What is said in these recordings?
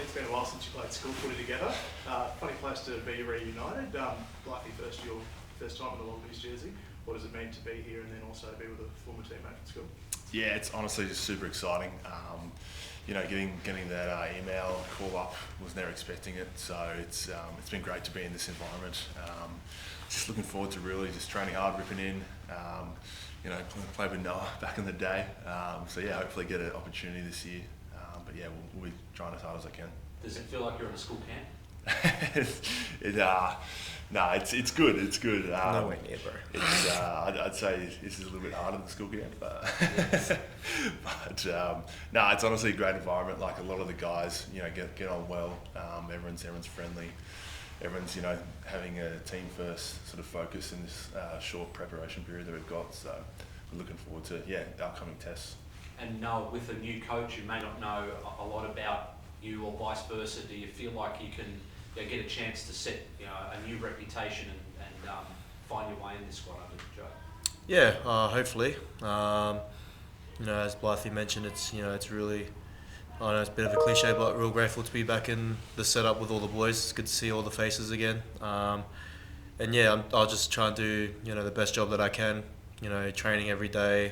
it's been a while since you played school footy together. Funny place to be reunited. Likely first time in the Wallabies jersey. What does it mean to be here and then also be with a former teammate at school? Yeah, it's honestly just super exciting. Getting that email call up, was never expecting it. So it's been great to be in this environment. Just looking forward to really just training hard, ripping in. Played with Noah back in the day. Hopefully get an opportunity this year. We'll be trying as hard as I can. Does it feel like you're in a school camp? It's good. It's good. No way near, bro. I'd say this is a little bit harder than school camp, but it's honestly a great environment. Like a lot of the guys, get on well. Everyone's friendly. Everyone's having a team first sort of focus in this short preparation period that we've got. So we're looking forward to the upcoming tests. And Noah, with a new coach who may not know a lot about you or vice versa, do you feel like you can get a chance to set a new reputation and find your way in this squad under Joe? Yeah, hopefully. As Blythe mentioned, it's really, I know it's a bit of a cliche, but real grateful to be back in the setup with all the boys. It's good to see all the faces again. I'll just try and do the best job that I can. Training every day,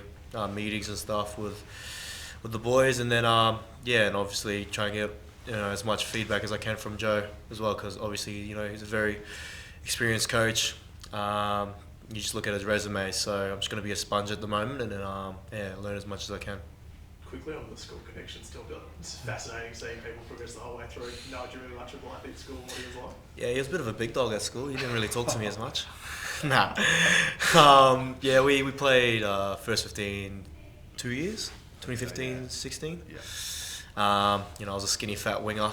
meetings and stuff with the boys, and then and obviously try and get as much feedback as I can from Joe as well, because obviously he's a very experienced coach. You just look at his resume, so I'm just going to be a sponge at the moment, and then learn as much as I can. Quickly on the school connection, still got it's fascinating seeing people progress the whole way through. No, do you really much of Blythe at school? What he was like? Yeah, he was a bit of a big dog at school. He didn't really talk to me as much. Nah. We played first 15 2 years, 2015, 16. Yeah. I was a skinny fat winger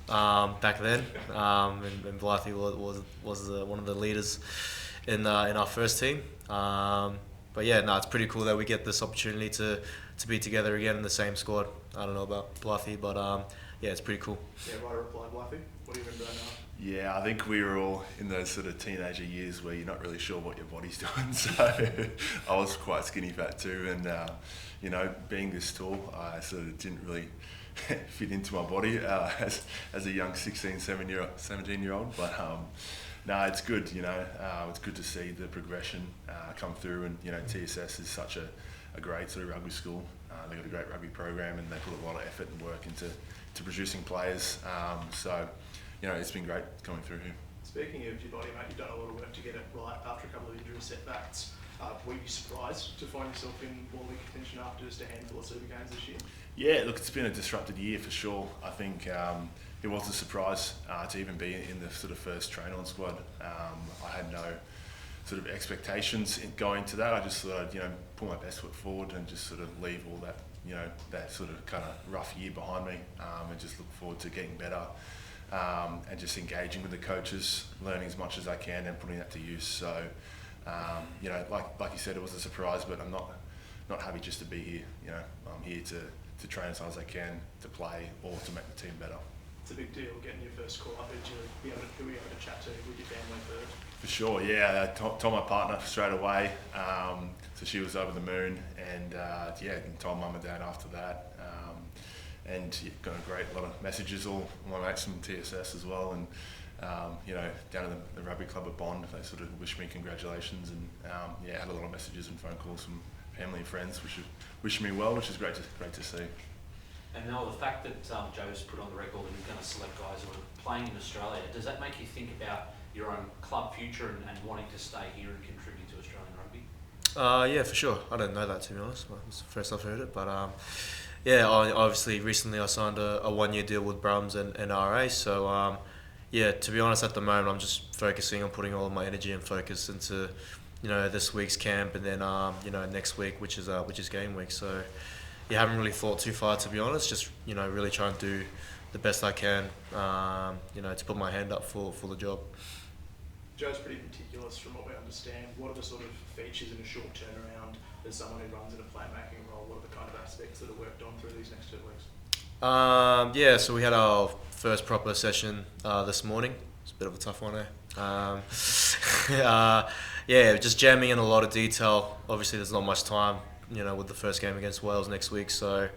back then, and Blythe was one of the leaders in our first team. It's pretty cool that we get this opportunity to be together again in the same squad. I don't know about Blythe, but it's pretty cool. Yeah, right reply, Blythe. What do you remember now? Yeah, I think we were all in those sort of teenager years where you're not really sure what your body's doing. So I was quite skinny fat too, and being this tall, I sort of didn't really fit into my body as a young 17-year-old. But it's good. It's good to see the progression come through, and TSS is such a great sort of rugby school. They've got a great rugby program, and they put a lot of effort and work into producing players. It's been great coming through here. Speaking of your body, mate, you've done a lot of work to get it right after a couple of injury setbacks. Were you surprised to find yourself in Wallaby contention after just a handful of Super Games this year? Yeah, look, it's been a disrupted year for sure. I think it was a surprise to even be in the sort of first train-on squad. I had no sort of expectations going to that. I just thought I'd put my best foot forward and just sort of leave all that that sort of kind of rough year behind me, and just look forward to getting better. And just engaging with the coaches, learning as much as I can and putting that to use. So, like you said, it was a surprise, but I'm not happy just to be here. I'm here to train as hard as I can, to play, or to make the team better. It's a big deal getting your first call up. Who were you able to chat to with your family first? For sure, yeah. I told my partner straight away, so she was over the moon, and told mum and dad after that. Got a lot of messages, all my mates from TSS as well, and down at the rugby club at Bond, they sort of wished me congratulations, and had a lot of messages and phone calls from family and friends which wish me well, which is great to see. And now the fact that Joe's put on the record that he's going to select guys who are playing in Australia, does that make you think about your own club future and wanting to stay here and contribute to Australian rugby? Yeah, for sure. I didn't know that, to be honest. It's the first I've heard it, but obviously recently I signed a 1-year deal with Brums and RA, so to be honest, at the moment I'm just focusing on putting all of my energy and focus into this week's camp, and then next week, which is game week. So haven't really thought too far, to be honest. Just really try and do the best I can to put my hand up for the job. Joe's pretty meticulous from what we understand. What are the sort of features in a short turnaround as someone who runs in a playmaking role? What are the kind of aspects that are worked on through these next 2 weeks? So we had our first proper session this morning. It's a bit of a tough one, just jamming in a lot of detail. Obviously there's not much time, with the first game against Wales next week, so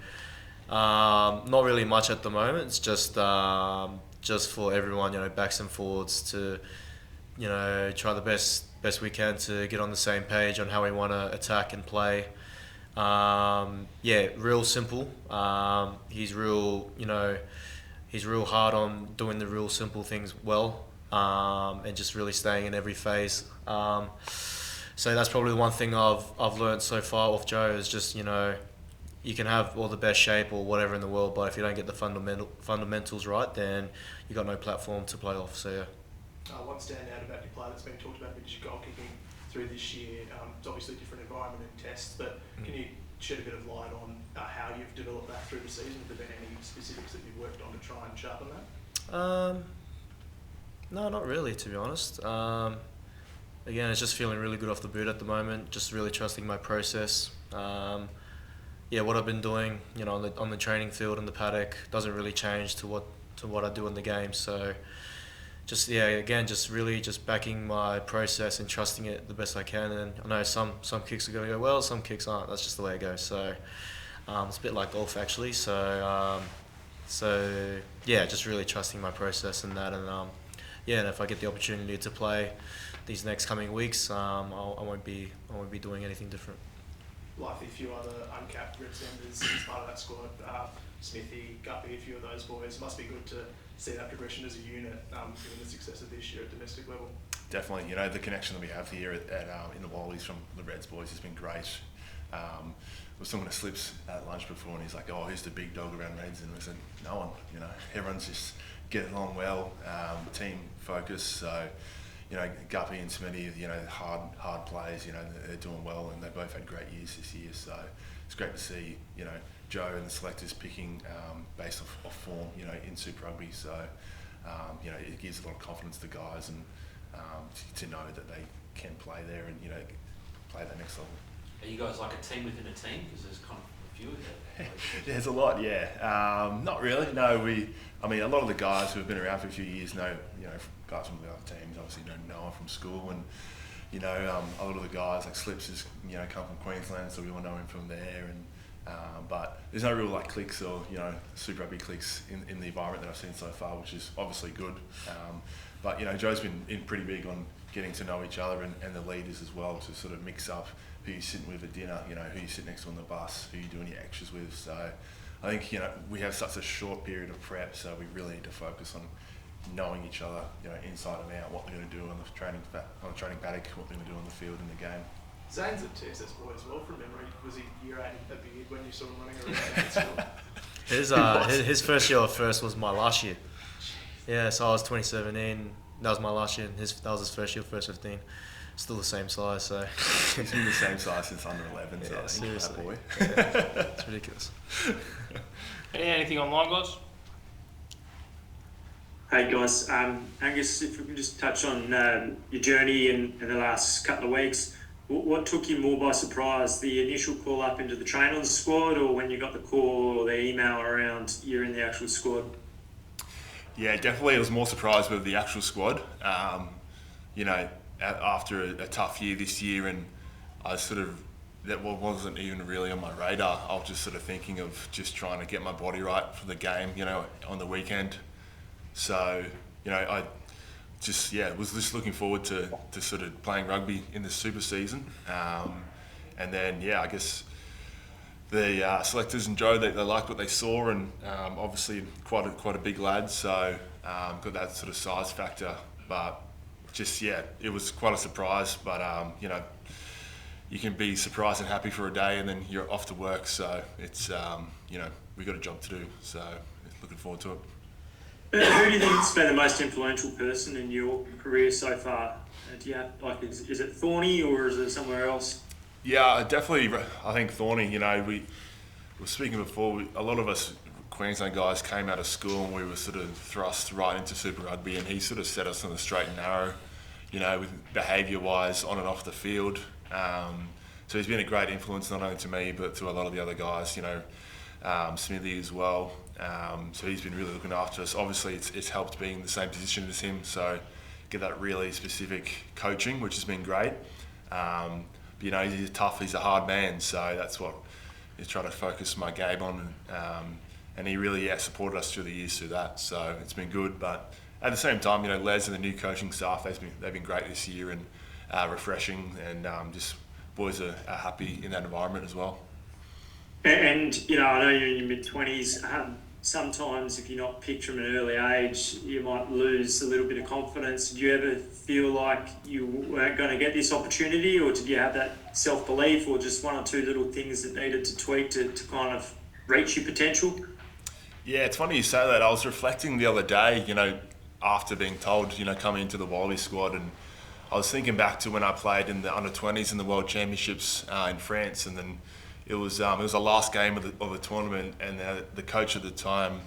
Not really much at the moment. It's just for everyone, backs and forwards to, try the best we can to get on the same page on how we want to attack and play. Real simple. He's real, he's real hard on doing the real simple things well, and just really staying in every phase. So that's probably the one thing I've learned so far off Joe is just, you can have all the best shape or whatever in the world, but if you don't get the fundamentals right, then you've got no platform to play off. So yeah. One standout about your play that's been talked about is your goal kicking through this year. It's obviously a different environment and tests, but can you shed a bit of light on how you've developed that through the season? Have there been any specifics that you've worked on to try and sharpen that? No, not really, to be honest. Again, it's just feeling really good off the boot at the moment. Just really trusting my process. What I've been doing, on the training field and the paddock doesn't really change to what I do in the game. So, just really backing my process and trusting it the best I can. And I know some kicks are going to go well, some kicks aren't. That's just the way it goes. So, it's a bit like golf actually. So, just really trusting my process and that. And and if I get the opportunity to play these next coming weeks, I won't be doing anything different. Likely a few other uncapped representatives as part of that squad. Smithy, Guppy, a few of those boys. It must be good to see that progression as a unit, given the success of this year at domestic level. Definitely, the connection that we have here in the Wallabies from the Reds boys has been great. I was talking to Slips at lunch before, and he's like, "Oh, who's the big dog around Reds?" And we said, "No one. Everyone's just getting along well, team focus." So, Guppy and Smitty, hard players. They're doing well, and they both had great years this year. So it's great to see, Joe and the selectors picking based off form, in Super Rugby. So, it gives a lot of confidence to guys and to know that they can play there and, play that next level. Are you guys like a team within a team? Because there's kind of a few of them. There's a lot, yeah. Not really. No, a lot of the guys who have been around for a few years know, guys from the other teams. Obviously, Noah from school, and a lot of the guys like Slips has come from Queensland, so we all know him from there. And but there's no real cliques or Super Rugby cliques in the environment that I've seen so far, which is obviously good. But Joe's been pretty big on getting to know each other and the leaders as well, to sort of mix up who you're sitting with at dinner, who you sit next to on the bus, who you're doing your extras with. So I think we have such a short period of prep, so we really need to focus on knowing each other, inside and out, what we're going to do on the training paddock, what we're going to do on the field in the game. Zane's a TSS boy as well, from memory. Was he year 8 a beard when you saw him running around at school? His first year of first was my last year. Yeah, so I was 2017. That was my last year. That was his first year, first 15. Still the same size, so. He's been the same size since under 11, so yeah, seriously. That boy. Yeah, it's ridiculous. Anything online, guys? Hey guys, Angus, if we can just touch on your journey in the last couple of weeks, what took you more by surprise? The initial call up into the trainers squad, or when you got the call or the email around you're in the actual squad? Yeah, definitely. I was more surprised with the actual squad. After a tough year this year, and that wasn't even really on my radar. I was just sort of thinking of just trying to get my body right for the game, on the weekend. So, I just, was just looking forward to sort of playing rugby in the super season. And then, I guess the selectors and Joe, they liked what they saw, and obviously quite a big lad, so got that sort of size factor. But just, it was quite a surprise. But, you can be surprised and happy for a day, and then you're off to work. So it's, we've got a job to do. So looking forward to it. Who do you think has been the most influential person in your career so far? Do you have, is it Thorny or is it somewhere else? Yeah, definitely. I think Thorny. We were speaking before. A lot of us Queensland guys came out of school and we were sort of thrust right into Super Rugby, and he sort of set us on the straight and narrow, with behaviour-wise on and off the field. So he's been a great influence not only to me but to a lot of the other guys. Smithy as well. So he's been really looking after us. Obviously, it's helped being in the same position as him, so get that really specific coaching, which has been great. But he's tough. He's a hard man, so that's what try to focus my game on. And he really supported us through the years through that. So it's been good. But at the same time, Les and the new coaching staff, they've been great this year and refreshing, and just boys are happy in that environment as well. And I know you're in your mid-20s. Sometimes if you're not picked from an early age, you might lose a little bit of confidence. Did you ever feel like you weren't going to get this opportunity, or did you have that self-belief, or just one or two little things that needed to tweak to kind of reach your potential? Yeah, it's funny you say that. I was reflecting the other day, after being told, coming into the Wallabies squad, and I was thinking back to when I played in the under-20s in the World Championships in France, and then it was the last game of the tournament, and the coach at the time,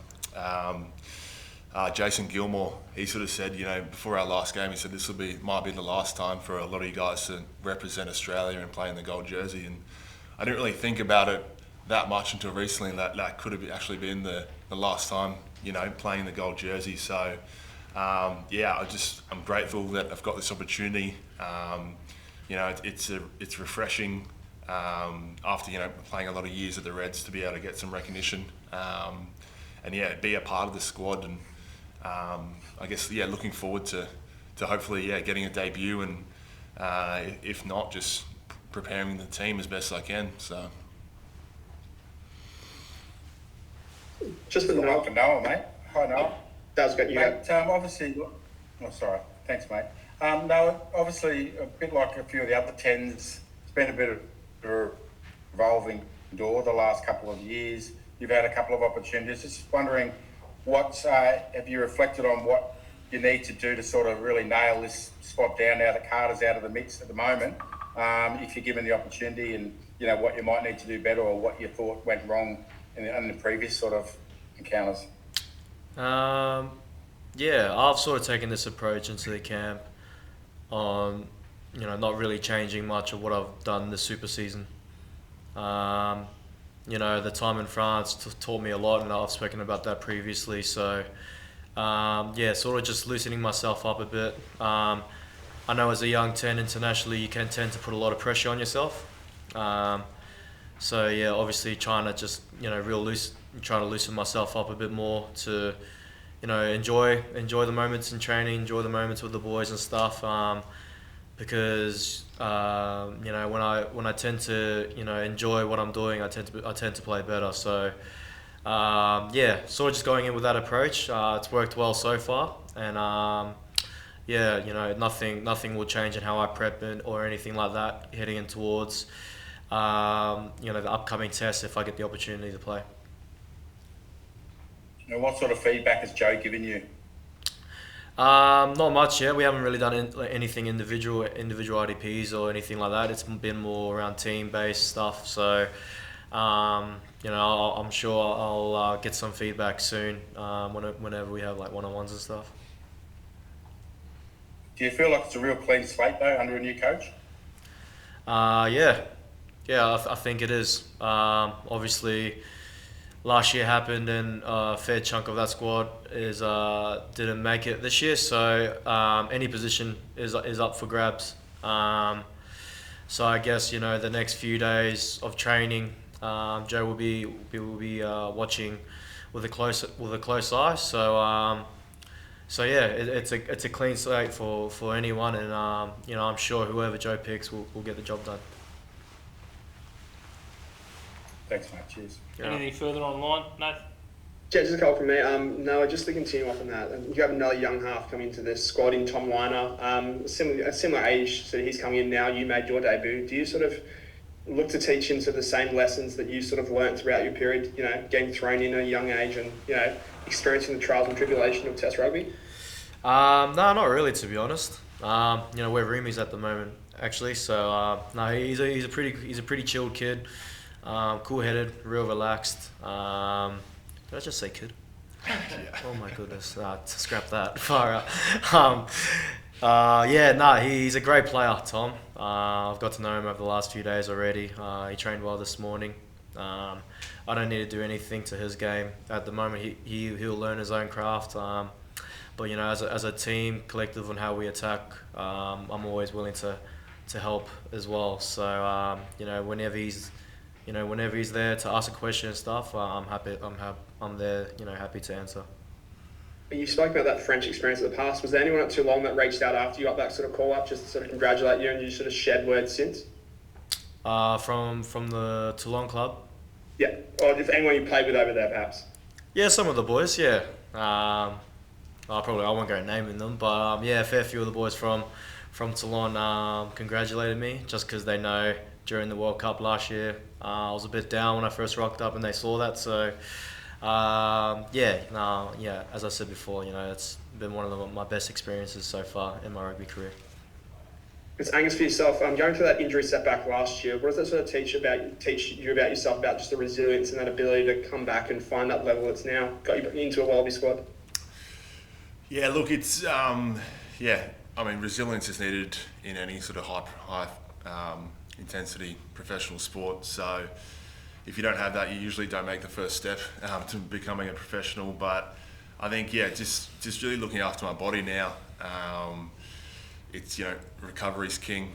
Jason Gilmore, he sort of said, before our last game, he said this might be the last time for a lot of you guys to represent Australia and play in the gold jersey. And I didn't really think about it that much until recently. That could have actually been the last time, playing the gold jersey. So I'm grateful that I've got this opportunity. It's refreshing. After playing a lot of years at the Reds, to be able to get some recognition and be a part of the squad, and looking forward to hopefully getting a debut, and if not, just preparing the team as best I can. So just for Noah, mate. Hi, Noah. That was good. Mate, obviously, sorry. Thanks, mate. Noah, obviously, a bit like a few of the other 10s, it's been a bit of a revolving door the last couple of years. You've had a couple of opportunities. Just wondering, have you reflected on what you need to do to sort of really nail this spot down now that Carter's out of the mix at the moment? If you're given the opportunity, and what you might need to do better, or what you thought went wrong in the previous sort of encounters. I've sort of taken this approach into the camp on not really changing much of what I've done this super season. The time in France taught me a lot, and I've spoken about that previously. So, sort of just loosening myself up a bit. I know as a young 10 internationally, you can tend to put a lot of pressure on yourself. Obviously trying to just, trying to loosen myself up a bit more to, enjoy the moments in training, enjoy the moments with the boys and stuff. Because when I tend to enjoy what I'm doing, I tend to play better. So sort of just going in with that approach. It's worked well so far, and nothing will change in how I prep or anything like that heading in towards the upcoming test if I get the opportunity to play. What sort of feedback has Joe given you? Not much yet. We haven't really done anything individual IDPs or anything like that. It's been more around team-based stuff. So, I'm sure I'll get some feedback soon whenever we have like one-on-ones and stuff. Do you feel like it's a real clean slate though under a new coach? I think it is. Obviously, last year happened, and a fair chunk of that squad didn't make it this year. So any position is up for grabs. So I guess the next few days of training, Joe will be watching with a close eye. So it's a clean slate for anyone, and I'm sure whoever Joe picks will get the job done. Thanks, mate. Cheers. Anything further online, Nath? Yeah, just a couple from me. Noah, just to continue off on that, you have another young half coming into this squad in Tom Liner. A similar age, so he's coming in now. You made your debut. Do you sort of look to teach him the same lessons that you sort of learnt throughout your period? Getting thrown in at a young age and experiencing the trials and tribulation of Test rugby. No, not really, to be honest. We're roomies at the moment, actually. So he's a pretty chilled kid. Cool-headed, real relaxed. Did I just say kid? Yeah. Oh my goodness, scrap that. Far out. He's a great player, Tom. I've got to know him over the last few days already. He trained well this morning. I don't need to do anything to his game at the moment. He'll learn his own craft. But as a team, collective on how we attack, I'm always willing to help as well. So whenever he's whenever he's there to ask a question and stuff, I'm happy. I'm there. Happy to answer. You spoke about that French experience in the past. Was there anyone at Toulon that reached out after you got that sort of call up, just to sort of congratulate you, and you sort of shared words since? From the Toulon club. Yeah, or if anyone you played with over there, perhaps. Yeah, some of the boys. Yeah. I won't go naming them, but a fair few of the boys from Toulon congratulated me just because they know during the World Cup last year I was a bit down when I first rocked up and they saw that. So as I said before, it's been one of my best experiences so far in my rugby career. It's Angus, for yourself, going through that injury setback last year, what does that sort of teach you about yourself, about just the resilience and that ability to come back and find that level that's now got you into a Wallaby squad? Yeah, look, it's resilience is needed in any sort of high intensity professional sport. So if you don't have that, you usually don't make the first step to becoming a professional. But I think just really looking after my body now. It's recovery's king,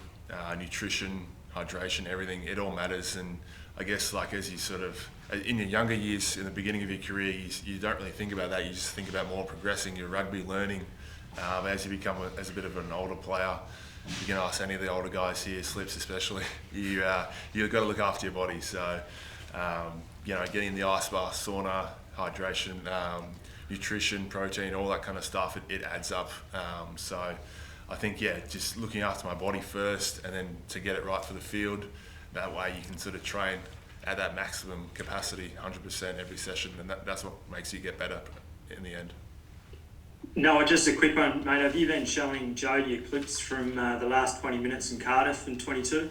nutrition, hydration, everything. It all matters. And I guess as you sort of in your younger years, in the beginning of your career, you don't really think about that. You just think about more progressing your rugby learning. As you become as a bit of an older player, you can ask any of the older guys here, Slips especially. You've got to look after your body. So getting in the ice bath, sauna, hydration, nutrition, protein, all that kind of stuff, it adds up. So I think just looking after my body first, and then to get it right for the field. That way you can sort of train at that maximum capacity, 100% every session, and that's what makes you get better in the end. Noah, just a quick one, mate. Have you been showing Jody clips from the last 20 minutes in Cardiff in 22?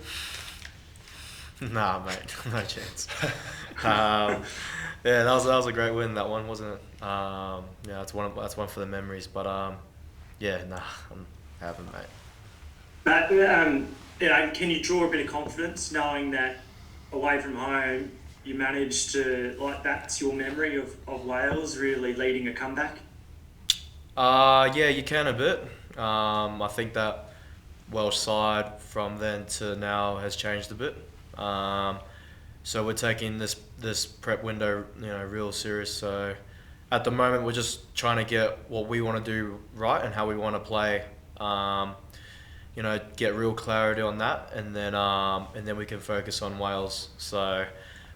Nah, mate, no chance. That was a great win. That one, wasn't it? That's one for the memories. But I haven't, mate. But can you draw a bit of confidence knowing that away from home you managed to, that's your memory of Wales really leading a comeback? You can a bit. I think that Welsh side from then to now has changed a bit. So we're taking this prep window, real serious. So at the moment we're just trying to get what we want to do right and how we want to play. Get real clarity on that, and then we can focus on Wales. So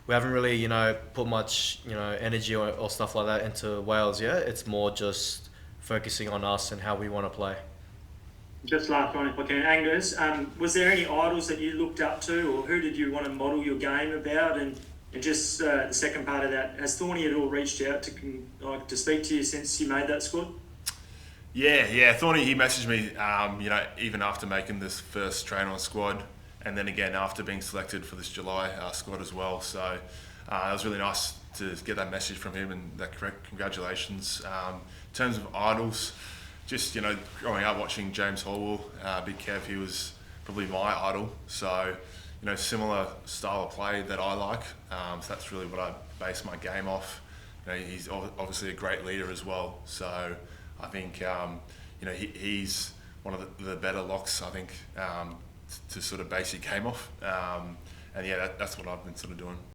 we haven't really, put much, energy or stuff like that into Wales yet. It's more just focusing on us and how we want to play. Just last one, if I can. Angus, was there any idols that you looked up to, or who did you want to model your game about? And just the second part of that, has Thorny at all reached out to speak to you since you made that squad? Yeah. Thorny, he messaged me, even after making this first train-on squad, and then again after being selected for this July squad as well. So it was really nice to get that message from him, and that congratulations. In terms of idols, just growing up watching James Horwell, Big Kev, he was probably my idol. So similar style of play that I like. So that's really what I base my game off. He's obviously a great leader as well. So I think he's one of the better locks, I think, to sort of base your game off. That's what I've been sort of doing.